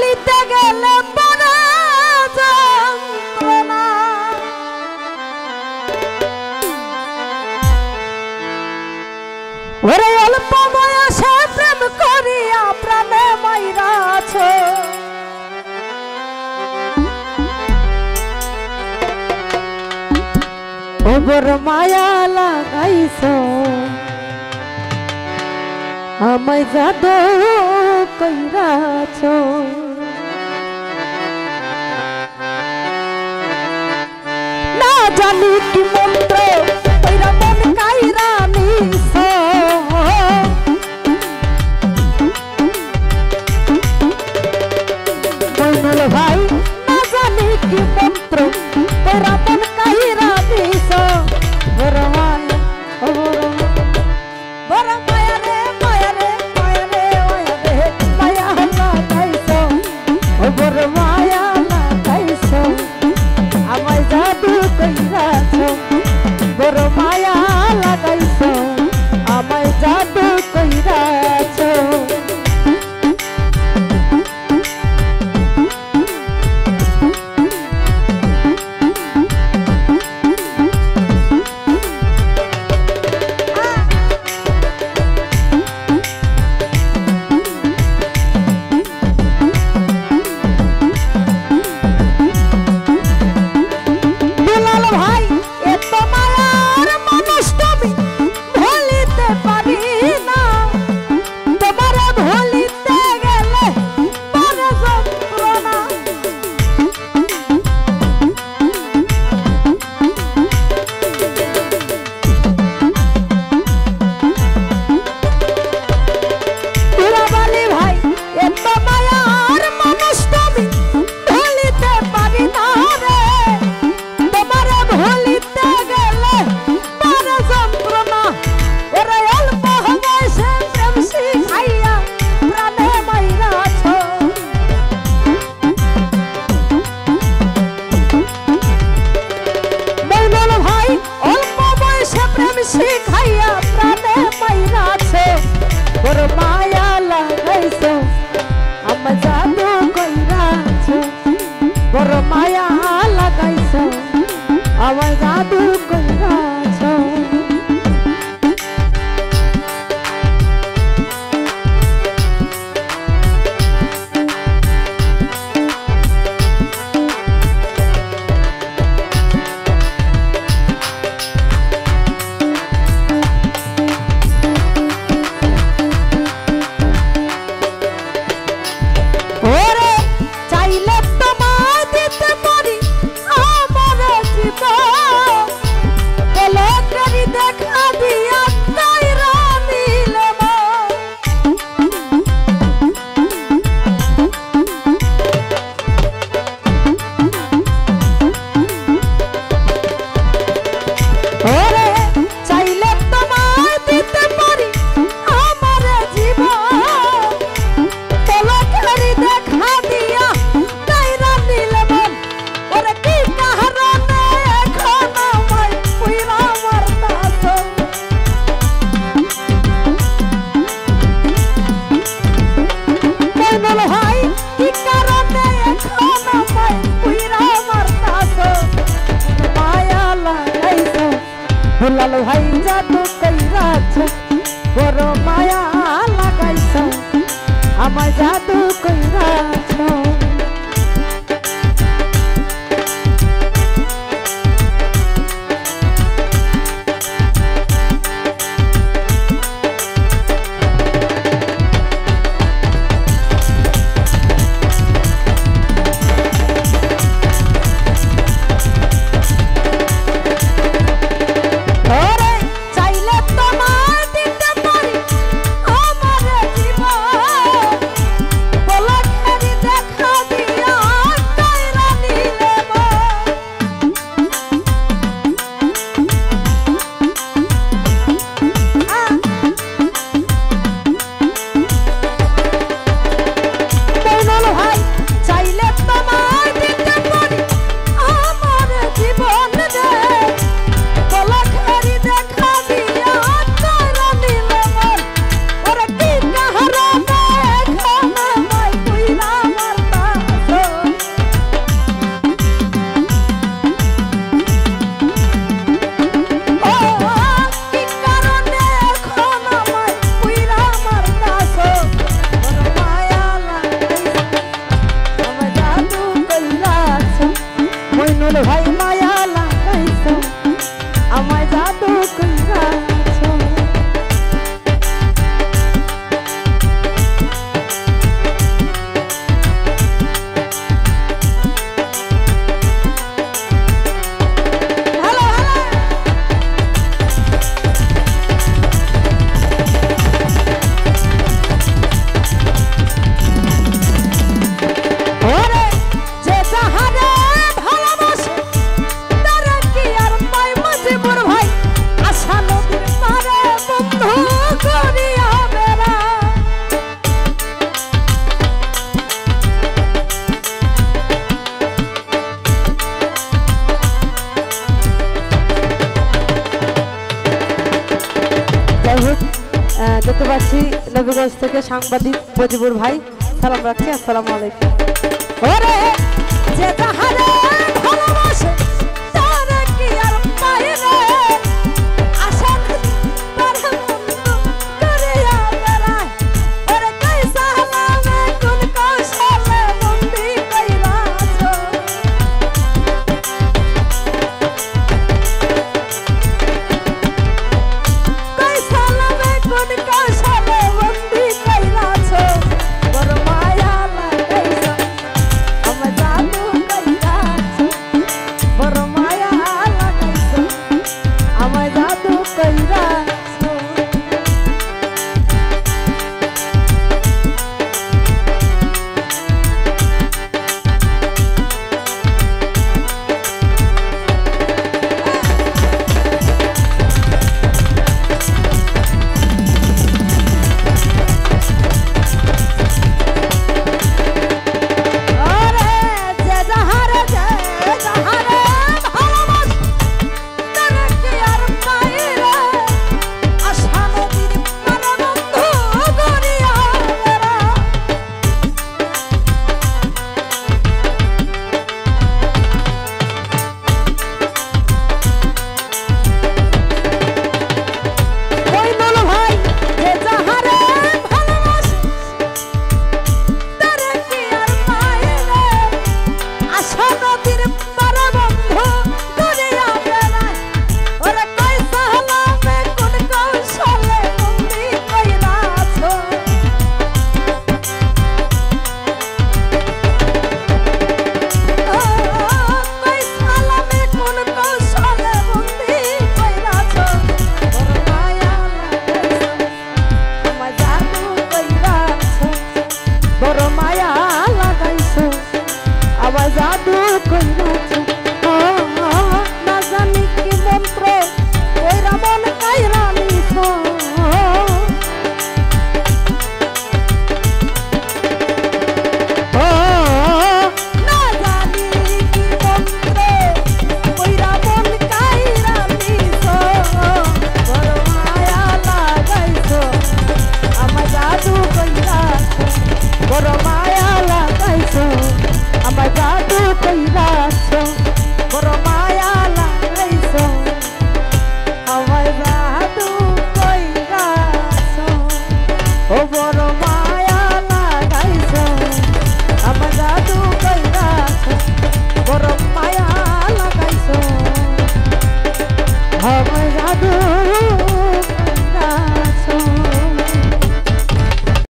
ভুলিতে গেলে পরে যন্ত্রণা ওরে অল্প বয়সে প্রেম করিয়া প্রাণে মাইরাছ ওবর মায়া লাগাইছ আমায় জাদু কইরাছ না জানি কি মন্ত্র কইরা মন কাইরা নিছ মইনুল ভাই না জানি কি মন্ত্র কইরা মন কাইরা নিছ বড় মায়া বড় মায়া রে মায়া রে মায়া রে মায়া রে মায়া লাগাইছ বড় মায়া লাগাইছ আমায় জাদু কইরাছ বড় মায়া লাগাইছ আমায় জাদু কইরাছ শিখাইয়া প্রাণে মাইরাছে বড় মায়া লাগাইছ আমায় জাদু কইরাছ বড় মায়া লাগাইছ আমায় জাদু কইরাছ চাইলে তোমায় দিতে পারি আমার জীবন প্রবাসী নবীগঞ্জ থেকে সাংবাদিক মজিবুর ভাই সালাম রাখছি। আসসালামু আলাইকুম। ওরে যে তাহারে ভালোবাসে তারে কি আর পাই রে, আশা তারে বন্ধু করিয়া বেড়ায়। ওরে কইসা নামে কোন কৌশলে বন্দি কইরাছ, কইসা নামে কোন কৌশলে বন্দি কইরাছ। বড় মায়া লাগাইছ আমার জাদু কইরাছ, বড় মায়া লাগাইছ আমার জাদু কইরাছ।